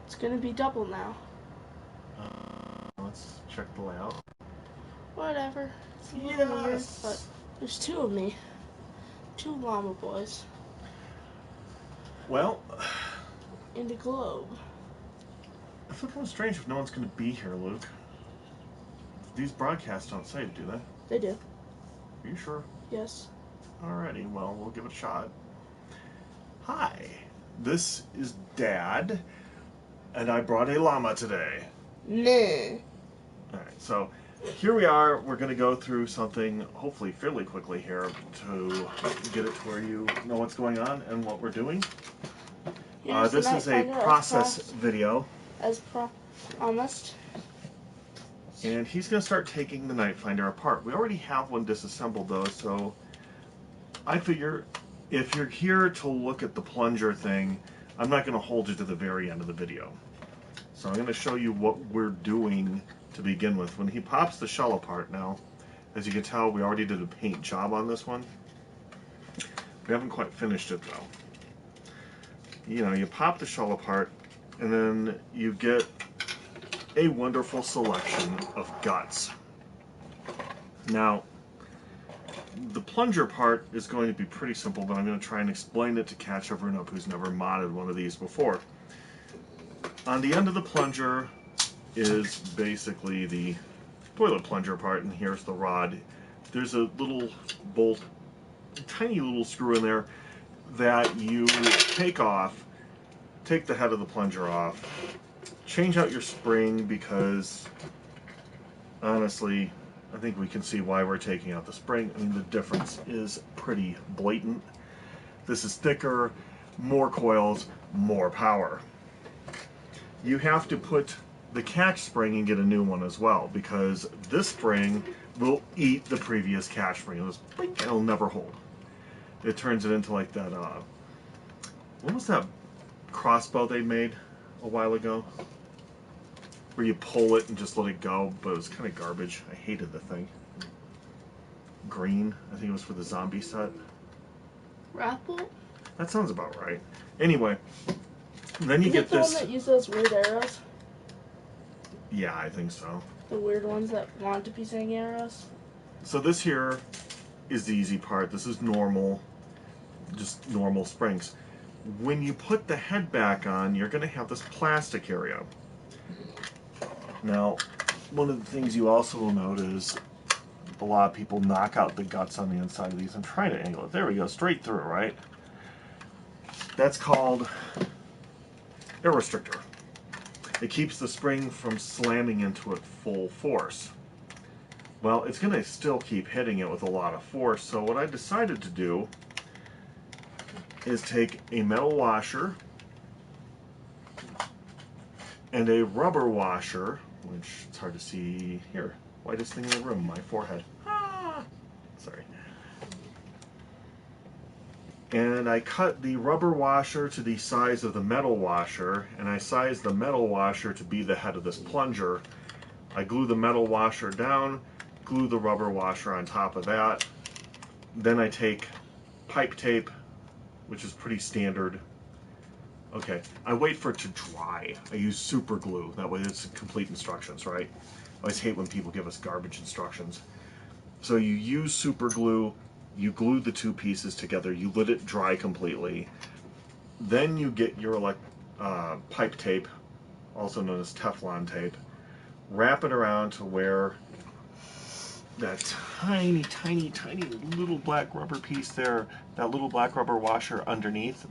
It's gonna be double now. Let's check the layout. Whatever. It's a little weird, but there's two of me. Two llama boys. Well, in the globe. I feel kind of strange if no one's going to be here, Luke. These broadcasts don't say it, do they? They do. Are you sure? Yes. Alrighty, well, we'll give it a shot. Hi, this is Dad, and I brought a llama today. Nah. Alright, so here we are. We're going to go through something, hopefully fairly quickly here, to get it to where you know what's going on and what we're doing. This is a process video. As promised. And he's going to start taking the Nightfinder apart. We already have one disassembled, though, so I figure if you're here to look at the plunger thing, I'm not going to hold you to the very end of the video. So I'm going to show you what we're doing to begin with. When he pops the shell apart now, as you can tell, we already did a paint job on this one. We haven't quite finished it, though. You know, you pop the shell apart, and then you get a wonderful selection of guts. Now, the plunger part is going to be pretty simple, but I'm going to try and explain it to catch everyone up who's never modded one of these before. On the end of the plunger is basically the toilet plunger part, and here's the rod. There's a little bolt, a tiny little screw in there that you take off, take the head of the plunger off, change out your spring, because honestly, I think we can see why we're taking out the spring. I mean, the difference is pretty blatant. This is thicker, more coils, more power. You have to put the catch spring and get a new one as well, because this spring will eat the previous catch spring. It'll never hold. It turns it into like that, what was that crossbow they made a while ago? Where you pull it and just let it go, but it was kind of garbage. I hated the thing. Green, I think it was for the zombie set. Raffle? That sounds about right. Anyway, then you get this. Is it the one that uses those weird arrows? Yeah, I think so. The weird ones that want to be saying arrows? So this here is the easy part. This is normal, just normal springs. When you put the head back on, you're going to have this plastic area. Now, one of the things you also will note is a lot of people knock out the guts on the inside of these. I'm trying to angle it. There we go, straight through, right? That's called a restrictor. It keeps the spring from slamming into it full force. Well, it's going to still keep hitting it with a lot of force, so what I decided to do is take a metal washer and a rubber washer, which it's hard to see here. Whitest thing in the room, my forehead. Ah! Sorry. And I cut the rubber washer to the size of the metal washer, and I sized the metal washer to be the head of this plunger. I glue the metal washer down, glue the rubber washer on top of that. Then I take pipe tape, which is pretty standard. Okay, I wait for it to dry. I use super glue. That way it's complete instructions, right? I always hate when people give us garbage instructions. So you use super glue, you glue the two pieces together, you let it dry completely. Then you get your pipe tape, also known as Teflon tape, wrap it around to where that tiny, tiny, tiny little black rubber piece there, that little black rubber washer underneath,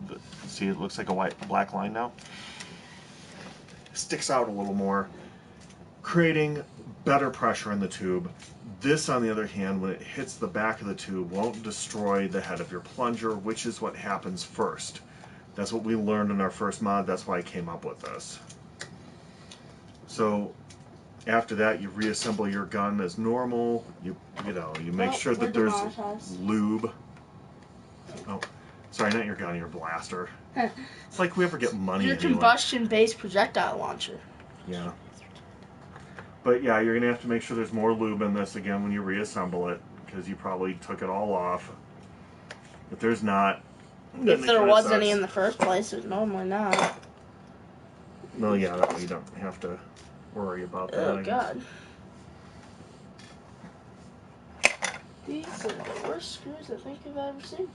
see it looks like a black line now, sticks out a little more, creating better pressure in the tube. This, on the other hand, when it hits the back of the tube, won't destroy the head of your plunger, which is what happens first. That's what we learned in our first mod. That's why I came up with this. So after that, you reassemble your gun as normal. You make sure that there's lube. Oh, sorry, not your gun, your blaster. It's like we ever get money. Your combustion-based projectile launcher. Yeah. But yeah, you're going to have to make sure there's more lube in this again when you reassemble it, because you probably took it all off. If there's not... If there was any in the first place, there's normally not. No, yeah, that way you don't have to worry about that. Oh God. These are the worst screws I think I've ever seen.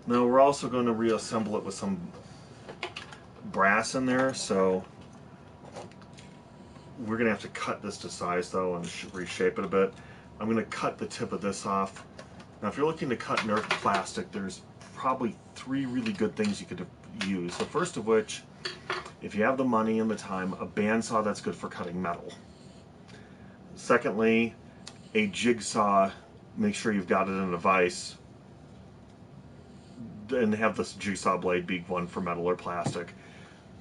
Now we're also going to reassemble it with some brass in there, so we're going to have to cut this to size though and reshape it a bit. I'm going to cut the tip of this off. Now if you're looking to cut Nerf plastic, there's probably 3 really good things you could use. The first of which, if you have the money and the time, a bandsaw that's good for cutting metal. Secondly, a jigsaw, make sure you've got it in a vise, and have this jigsaw blade be one for metal or plastic.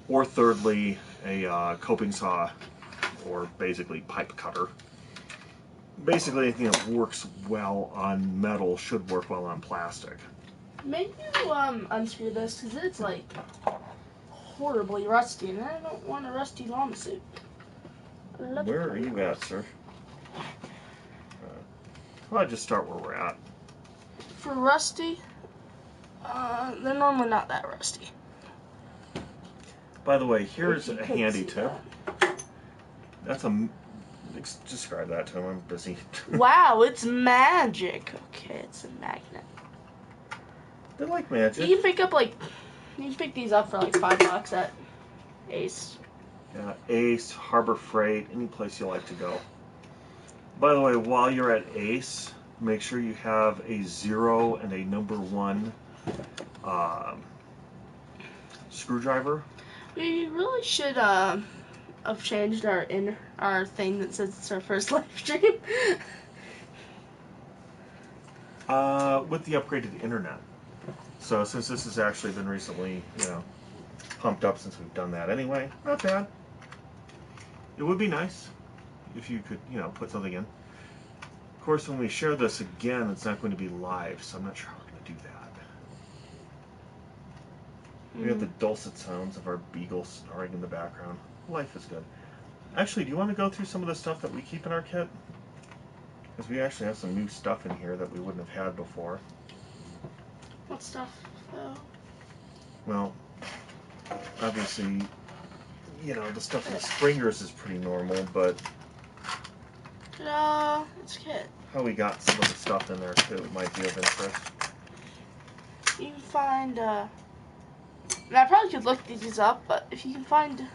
Or thirdly, a coping saw, or basically pipe cutter. Basically anything that works well on metal should work well on plastic. Maybe you unscrew this because it's like horribly rusty, and I don't want a rusty llama suit. Where are you at, sir? Well, I'll just start where we're at. For rusty, they're normally not that rusty. By the way, here's a handy tip. That's a... Describe that to him. I'm busy. Wow, it's magic. Okay, it's a magnet. They like magic. You can pick these up for like $5 at Ace. Yeah, Ace, Harbor Freight, any place you like to go. By the way, while you're at Ace, make sure you have a 0 and a number 1 screwdriver. We really should have changed our thing that says it's our first live stream. With the upgraded internet. So since this has actually been recently, pumped up since we've done that anyway, not bad. It would be nice if you could, put something in. Of course, when we share this again, it's not going to be live, so I'm not sure how we're going to do that. We have the dulcet sounds of our beagle snoring in the background. Life is good. Actually, do you want to go through some of the stuff that we keep in our kit? Because we actually have some new stuff in here that we wouldn't have had before. What stuff, though? Well, obviously, the stuff in the Springers is pretty normal, but... It's a kit. How we got some of the stuff in there, too, might be of interest. You can find, and I probably could look these up, but if you can find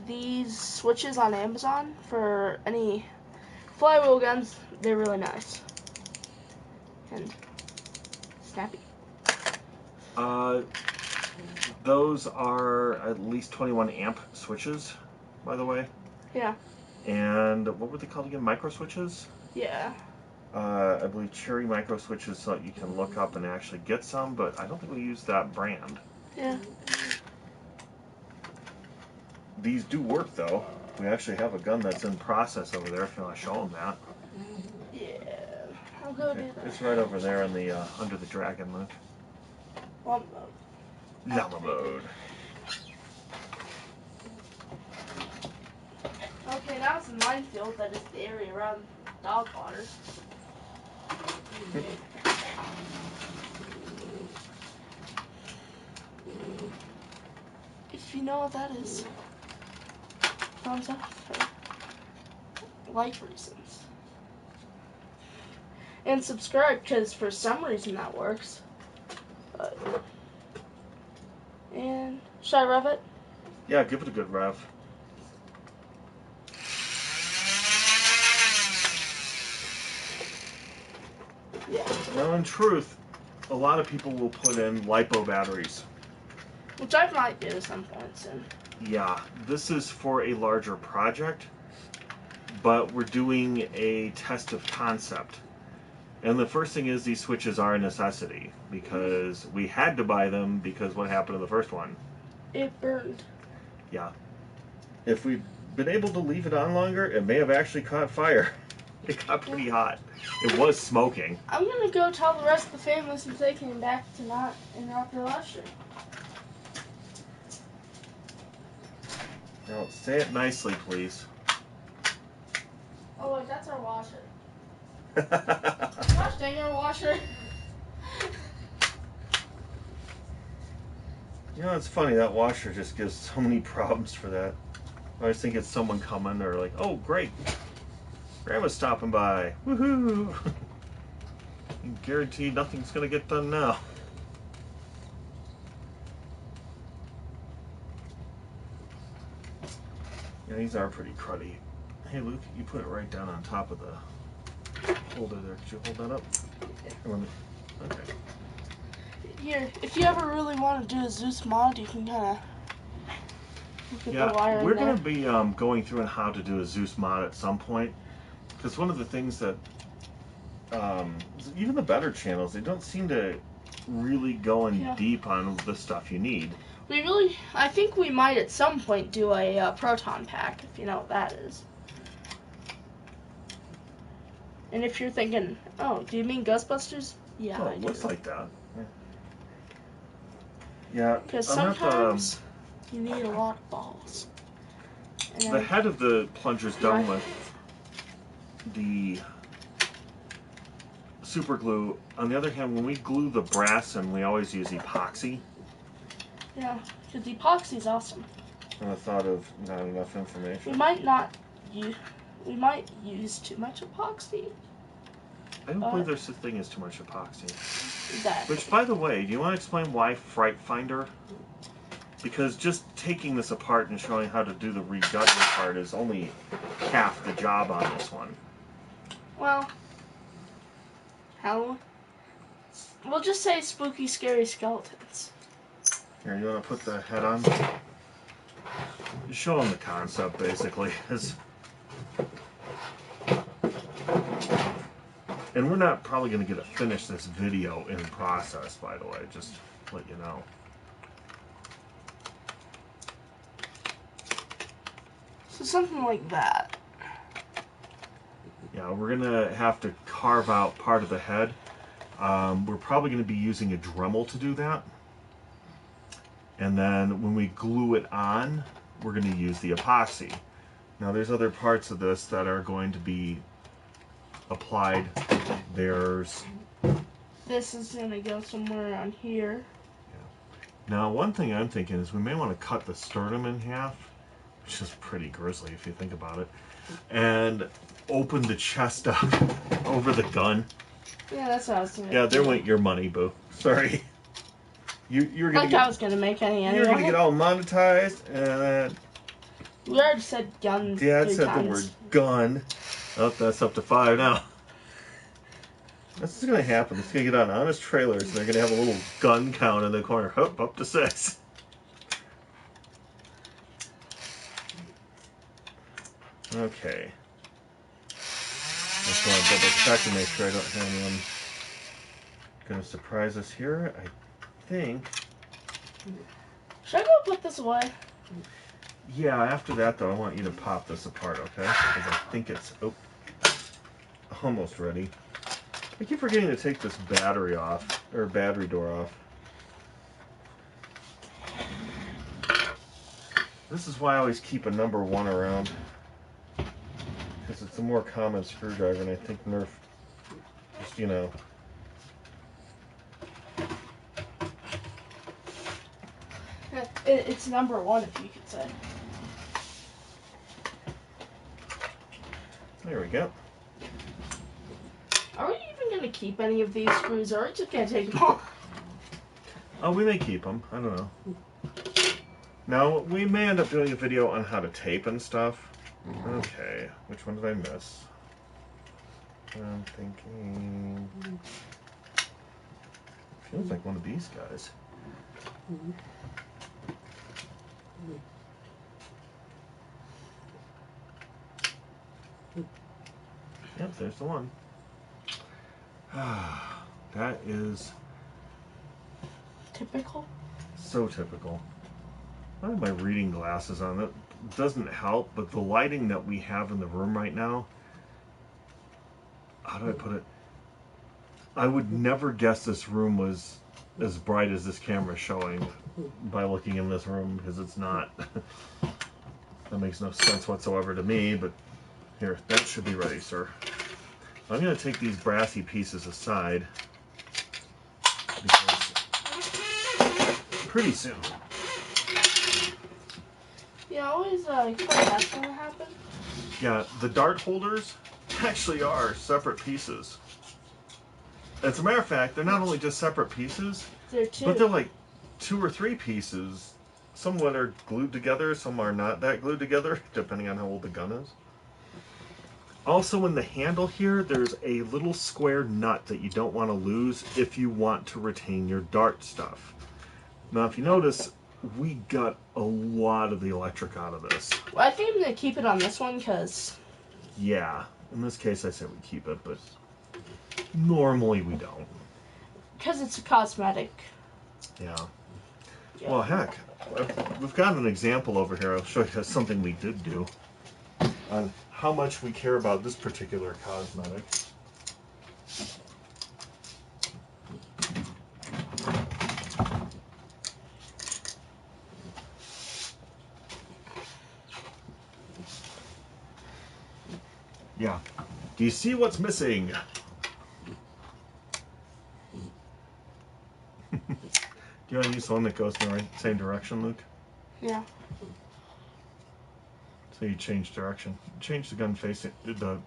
these switches on Amazon for any flywheel guns, they're really nice. And snappy. Those are at least 21 amp switches, by the way. Yeah. And what were they called again? Micro switches? Yeah. I believe Cherry micro switches, so that you can look up and actually get some, but I don't think we use that brand. Yeah. These do work, though. We actually have a gun that's in process over there, if you want to show them that. Yeah. I'll go do that. It's right over there in the under the dragon mode. Llama mode. Llama mode. Okay, now it's a minefield that is the area around dog water. If you know what that is, thumbs up for like reasons. And subscribe, because for some reason that works. And should I rev it? Yeah, give it a good rev. Yeah. Now, in truth, a lot of people will put in LiPo batteries. Which I might do at some point soon. Yeah, this is for a larger project, but we're doing a test of concept. And the first thing is these switches are a necessity, because we had to buy them because what happened to the first one? It burned. Yeah. If we'd been able to leave it on longer, it may have actually caught fire. It got pretty hot. It was smoking. I'm gonna go tell the rest of the family since they came back to not interrupt their live stream. Now, say it nicely, please. Oh wait, that's our washer. Gosh dang, our washer. You know, it's funny, that washer just gives so many problems for that. I always think it's someone coming, or like, oh, great, Grandma's stopping by. Woohoo! You guarantee nothing's going to get done now. Yeah, these are pretty cruddy. Hey, Luke, you put it right down on top of the holder there. Could you hold that up? Okay. Here, if you ever really want to do a Zeus mod, you can kind of look at the wire. We're going to be going through on how to do a Zeus mod at some point. Because one of the things that even the better channels, they don't seem to really go in deep on the stuff you need. I think we might at some point do a proton pack, if you know what that is. And if you're thinking, oh, do you mean Ghostbusters? Yeah, I it do. Looks like that. Yeah. Because sometimes you need a lot of balls. And the head of the plunger's done with the super glue. On the other hand, when we glue the brass in, we always use epoxy. Yeah, because epoxy is awesome. And I thought of not enough information. We might use too much epoxy. I don't believe there's such thing as too much epoxy. Exactly. Which, by the way, do you want to explain why Frightfinder? Because just taking this apart and showing how to do the regutting part is only half the job on this one. Well, we'll just say spooky, scary skeletons. Here, you want to put the head on? Show them the concept, basically. And we're not probably going to get to finish this video in process, by the way, just to let you know. So something like that. Yeah, we're going to have to carve out part of the head. We're probably going to be using a Dremel to do that. And then when we glue it on, we're going to use the epoxy. Now there's other parts of this that are going to be applied. There's... This is going to go somewhere around here. Yeah. Now one thing I'm thinking is we may want to cut the sternum in half, which is pretty grisly if you think about it, and open the chest up over the gun. Yeah, that's what I was thinking. Yeah, there went your money, boo. Sorry. You were gonna I was gonna make any anyway. You were gonna get all monetized, and we already said gun. Dad said the word gun. Oh, that's up to 5 now. That's what's gonna happen. It's gonna get on Honest Trailers, and they're gonna have a little gun count in the corner. Up to 6. Okay. Just want to double check to make sure I don't have anyone gonna surprise us here. I think. Should I go put this away? Yeah, after that though, I want you to pop this apart, okay? Because I think it's almost ready. I keep forgetting to take this battery off, or battery door off. This is why I always keep a number 1 around. Because it's a more common screwdriver, and I think Nerf, just, you know. It's number 1, if you could say. There we go. Are we even going to keep any of these screws, or are we just going to take them off? Oh, we may keep them. I don't know. Now, we may end up doing a video on how to tape and stuff. Okay, which one did I miss? I'm thinking... Feels like one of these guys. Yep, there's the one. That is... Typical? So typical. I have my reading glasses on. That doesn't help, but the lighting that we have in the room right now... How do I put it? I would never guess this room was as bright as this camera is showing by looking in this room, because it's not. That makes no sense whatsoever to me, but here, that should be ready, sir. I'm going to take these brassy pieces aside, because pretty soon Yeah, always expect that's gonna happen. Yeah, the dart holders actually are separate pieces. As a matter of fact, they're not only just separate pieces, but they're like 2 or 3 pieces. Some are glued together, some are not that glued together, depending on how old the gun is. Also, in the handle here, there's a little square nut that you don't want to lose if you want to retain your dart stuff. Now, if you notice, we got a lot of the electric out of this. Well, I think I'm going to keep it on this one because... Yeah, in this case I say we keep it, but normally we don't. Because it's a cosmetic. Yeah. Well, heck, we've got an example over here. I'll show you something we did do on how much we care about this particular cosmetic. Yeah. Do you see what's missing? Do you want to use the one that goes in the same direction, Luke? Yeah. So you change direction. Change the gun facing. There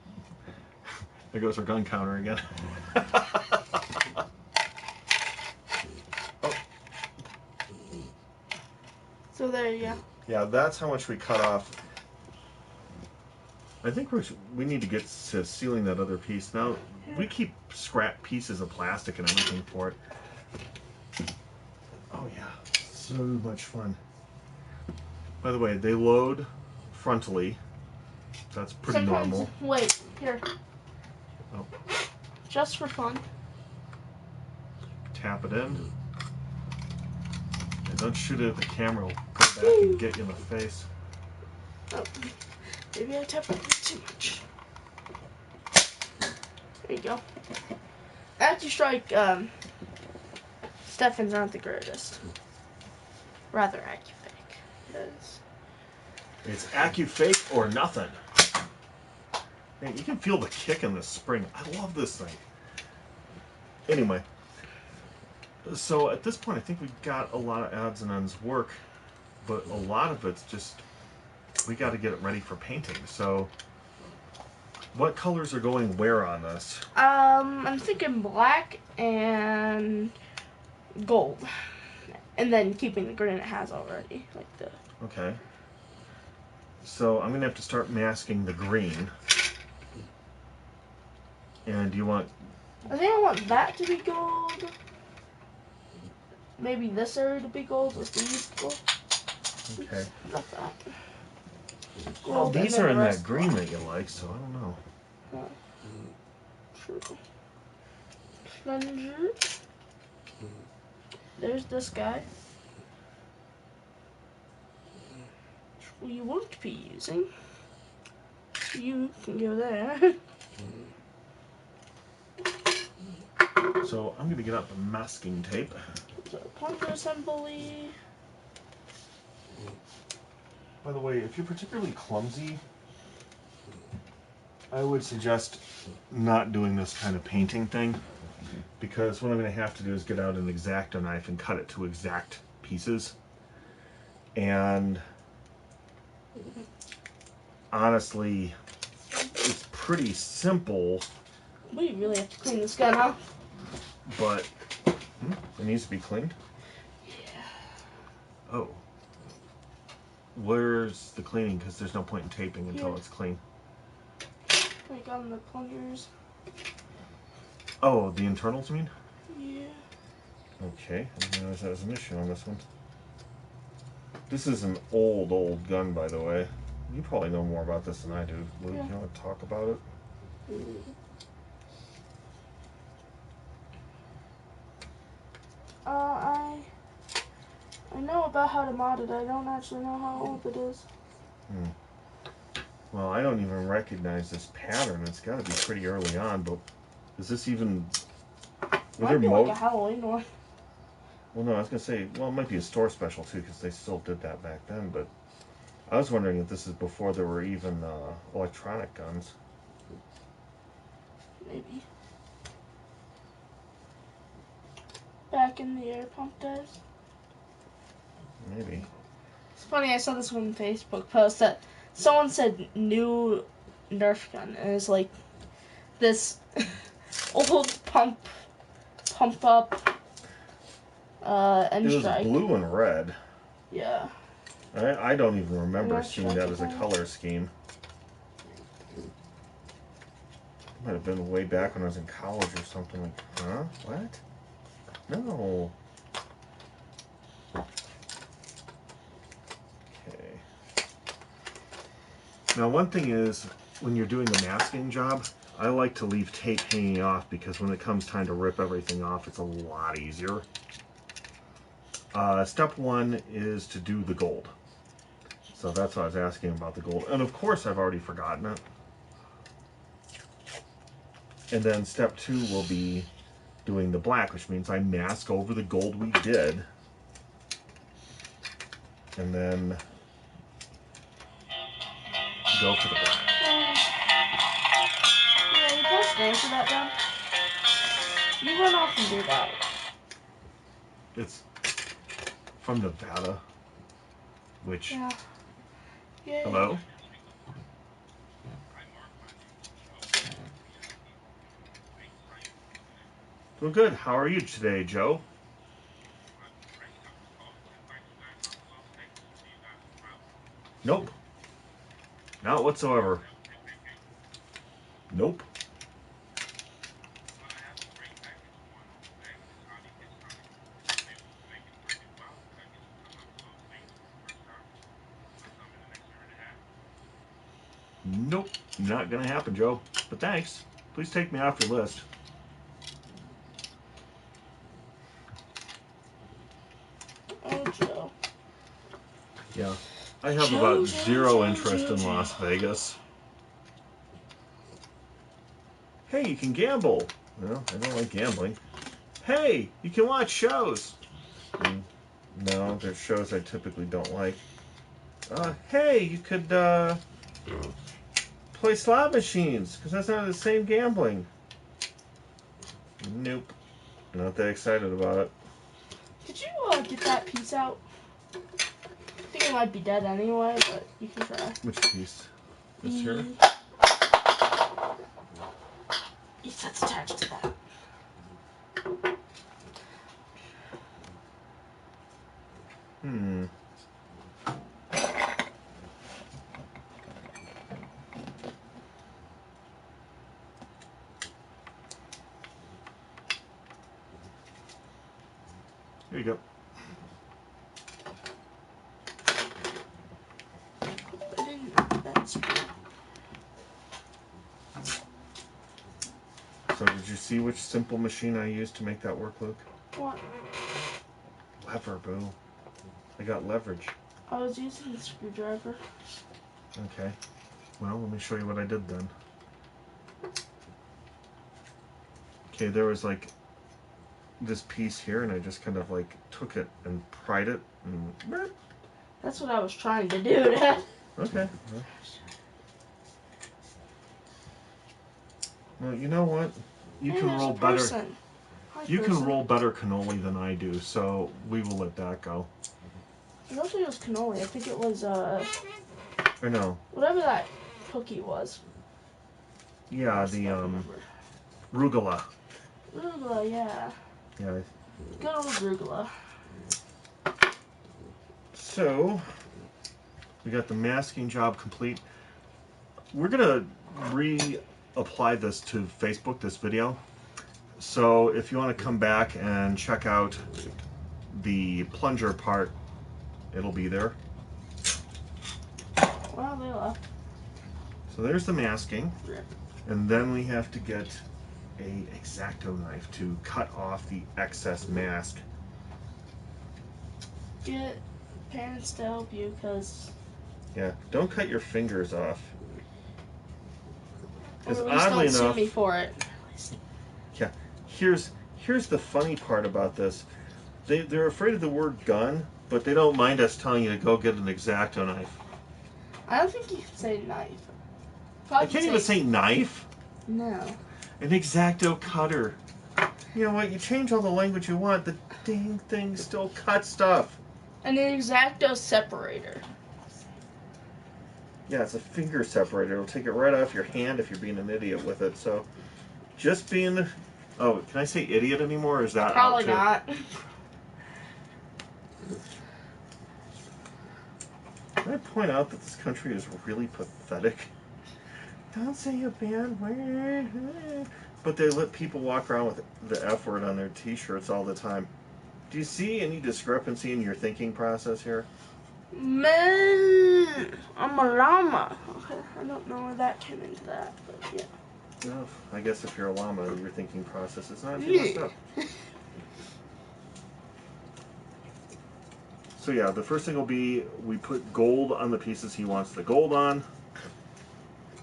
goes our gun counter again. Oh. So there you go. Yeah, that's how much we cut off. I think we need to get to sealing that other piece. Now, we keep scrap pieces of plastic and everything for it. Oh yeah, so much fun. By the way, they load frontally. That's pretty normal. Wait, here. Oh. Just for fun. Tap it in. And don't shoot it at the camera. It'll go back and get you in the face. Oh. Maybe I tapped it too much. There you go. AccuStrike, Stephens aren't the greatest. Rather AccuFake. It's AccuFake or nothing. Man, you can feel the kick in this spring. I love this thing. Anyway, so at this point, I think we've got a lot of odds and ends work, but a lot of it's just we got to get it ready for painting. So, what colors are going where on this? I'm thinking black and gold, and then keeping the green it has already, like the. Okay. So I'm gonna have to start masking the green. And do you want? I think I want that to be gold. Maybe this area to be gold with these gold. Okay. Not that. Well, these are in that green that you like, so I don't know. True. Plunger. There's this guy. Which we won't be using. You can go there. So I'm gonna get out the masking tape. So plunger assembly. By the way, if you're particularly clumsy, I would suggest not doing this kind of painting thing, because what I'm going to have to do is get out an X-Acto knife and cut it to exact pieces. And honestly, it's pretty simple. We really have to clean this gun off. But it needs to be cleaned? Yeah. Oh. Where's the cleaning? Because there's no point in taping until Here. it's clean. Like on the plungers. Oh, the internals, you mean? Yeah. Okay, I didn't realize that was an issue on this one. This is an old gun, by the way. You probably know more about this than I do. Luke, Yeah. you want to talk about it? I know about how to mod it. I don't actually know how old it is. Well, I don't even recognize this pattern. It's got to be pretty early on, but is this even... Might be like a Halloween one. Well, no, I was going to say, well, it might be a store special, too, because they still did that back then, but I was wondering if this is before there were even electronic guns. Maybe. Back in the air pump days. Maybe. It's funny, I saw this one Facebook post that someone said new Nerf gun, and it's like this old pump up end It was strike. blue and red. Yeah. I don't even remember Nerf seeing that as a color scheme. Might have been way back when I was in college or something. Like, huh? What? No. Okay. Now, one thing is, when you're doing the masking job, I like to leave tape hanging off because when it comes time to rip everything off, it's a lot easier. Step one is to do the gold. So that's why I was asking about the gold. And of course, I've already forgotten it. And then step two will be doing the black, which means I mask over the gold we did. And then go for the black. Yeah, you press answer that down. You run off and do that. It's from Nevada, which... Yeah. Yay. Hello? Doing good. How are you today, Joe? Nope. Not whatsoever. Nope. Nope. Not gonna happen, Joe. But thanks. Please take me off your list. Oh, Joe. Yeah. I have about zero interest in Las Vegas. Hey, you can gamble. Well, I don't like gambling. Hey, you can watch shows. No, there's shows I typically don't like. Hey, you could play slot machines, because that's not the same gambling. Nope. Not that excited about it. Could you get that piece out? I think it might be dead anyway, but you can try. Which piece? This here? Yes, that's attached to that. Here you go. I didn't. That's. So did you see which simple machine I used to make that work, Luke? What? Lever, boo. I got leverage. I was using the screwdriver. Okay. Well, let me show you what I did then. Okay, there was like this piece here, and I just kind of like took it and pried it. And... That's what I was trying to do, Dad. Okay. Well, you know what? You can roll better. You can roll better cannoli than I do, so we will let that go. I don't think it was cannoli. I think it was Or no? whatever that cookie was. Yeah, the rugula. Arugula, yeah. Yeah. Good old arugula. So we got the masking job complete. We're gonna reapply this to Facebook, this video. So if you want to come back and check out the plunger part, it'll be there. Well, they left. So there's the masking. Rip. And then we have to get a X-Acto knife to cut off the excess mask. Get parents to help you, because... Yeah, don't cut your fingers off. Because Or at least oddly don't sue enough... me for it. Yeah, here's the funny part about this. They're afraid of the word gun, but they don't mind us telling you to go get an X-Acto knife. I don't think you can say knife. I can't even say knife. No. An X-Acto cutter. You know what? You change all the language you want, the dang thing still cuts stuff. An X-Acto separator. Yeah, it's a finger separator. It'll take it right off your hand if you're being an idiot with it. So, just being... Oh, can I say idiot anymore, or is that Probably out too? not. Can I point out that this country is really pathetic? Don't say a bad word. But they let people walk around with the F word on their t-shirts all the time. Do you see any discrepancy in your thinking process here? Man, I'm a llama. Okay, I don't know where that came into that, but yeah. Well, I guess if you're a llama, your thinking process is not too messed up. So yeah, the first thing will be we put gold on the pieces he wants the gold on,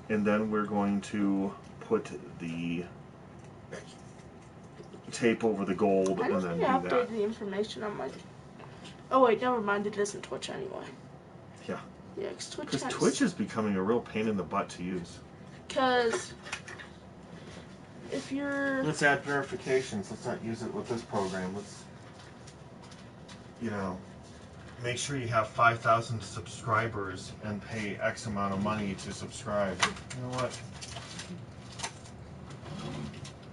and then we're going to put the tape over the gold I and don't then think I do updated that. the information on my... Oh wait, never mind, it isn't Twitch anyway. Yeah. Yeah, because Twitch Because Twitch is becoming a real pain in the butt to use. Because if you're... Let's add verifications. Let's not use it with this program. Let's, you know, make sure you have 5,000 subscribers and pay X amount of money to subscribe. You know what?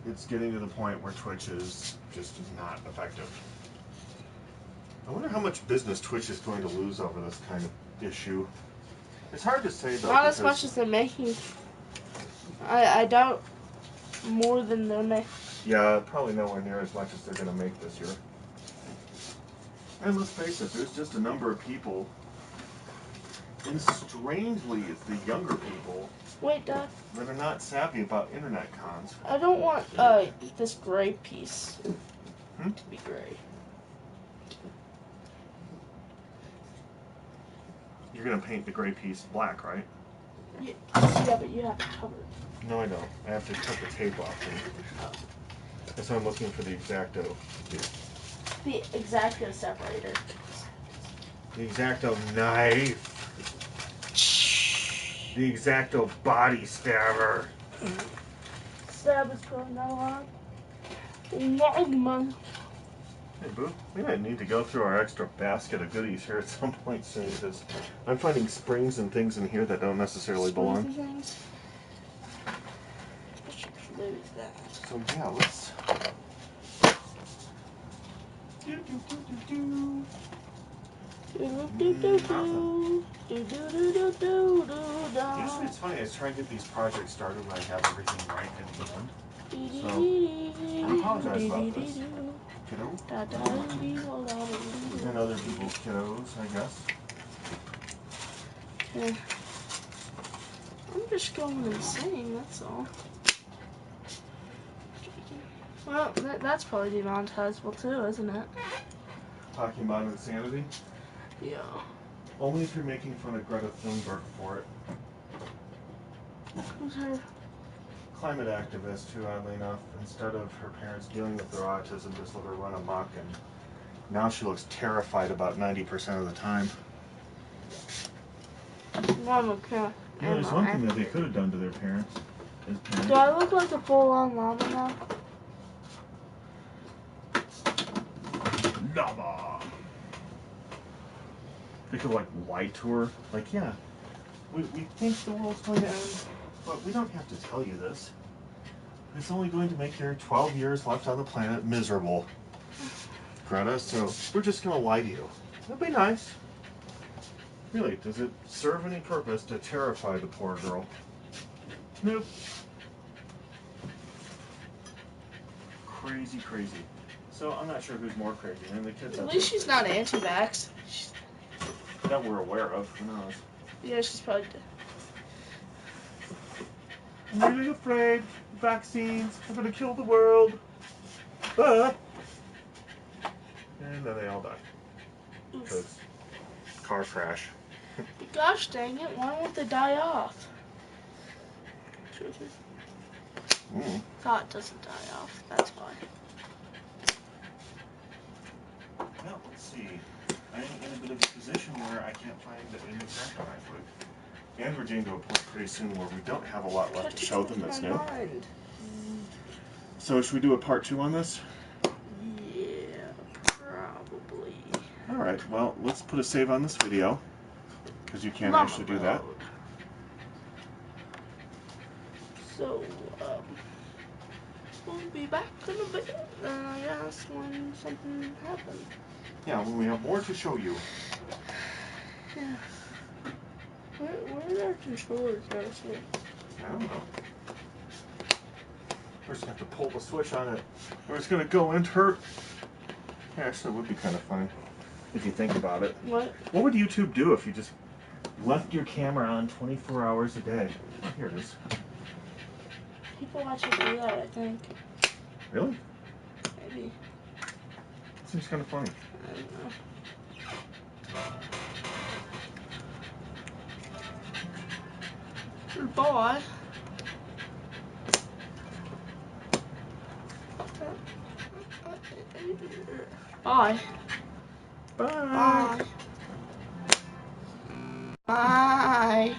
It's getting to the point where Twitch is just not effective. I wonder how much business Twitch is going to lose over this kind of issue. It's hard to say, though. Not as much as they're making. I doubt more than they're making. Yeah, probably nowhere near as much as they're going to make this year. And let's face it, there's just a number of people, and strangely, it's the younger people Wait, Dad. that are not savvy about internet cons. I don't want this gray piece to be gray. You're going to paint the gray piece black, right? Yeah, but you have to cover it. No, I don't. I have to cut the tape off. That's why I'm looking for the X-Acto. The X-Acto separator. The X-Acto knife. The X-Acto body stabber. Stab is probably not allowed. Llama. Hey, Boo, we might need to go through our extra basket of goodies here at some point soon, because I'm finding springs and things in here that don't necessarily belong. Things. Maybe that. So yeah, let's... Usually it's funny, I try and get these projects started when I have everything right at the end. So, I apologize about this. Kiddo? And other people's kiddos, I guess. Okay. I'm just going insane, that's all. Well, that's probably demonetizable too, isn't it? Talking about insanity? Yeah. Only if you're making fun of Greta Thunberg for it. Who's her? Climate activist who, oddly enough, instead of her parents dealing with their autism, just let her run amok, and now she looks terrified about 90% of the time. Llama can't. You know, there's one thing that they could have done to their parents. Do I look like a full-on llama now? Llama! They could, like, lie to her. Like, yeah, we think the world's going to end, but we don't have to tell you this. It's only going to make your 12 years left on the planet miserable, Greta, so we're just going to lie to you. That'd be nice. Really, does it serve any purpose to terrify the poor girl? Nope. Crazy, crazy. So I'm not sure who's more crazy. I mean, the kids. At least she's not anti-vax. That we're aware of. Who knows? Yeah, she's probably. I'm really afraid. Vaccines are going to kill the world. And then they all die. Because car crash. Gosh dang it, why won't they die off? Thought doesn't die off, that's why. Well, let's see. I'm in a bit of a position where I can't find an exact knife. And we're getting to a point pretty soon where we don't have a lot left to show them that's new. So should we do a part 2 on this? Yeah, probably. Alright, well, let's put a save on this video, because you can't Llama actually do that. mode. So, we'll be back in a bit, I guess, when something happens. Yeah, when we have more to show you. Yeah. Where are our controllers, actually? I don't know. First, I have to pull the switch on it, or it's going to go into her. Yeah, actually, it would be kind of funny if you think about it. What? What would YouTube do if you just left your camera on 24 hours a day? Oh, here it is. People watch us do that, I think. Really? Maybe. Seems kind of funny. I don't know. Boy. Bye. Bye. Bye. Bye.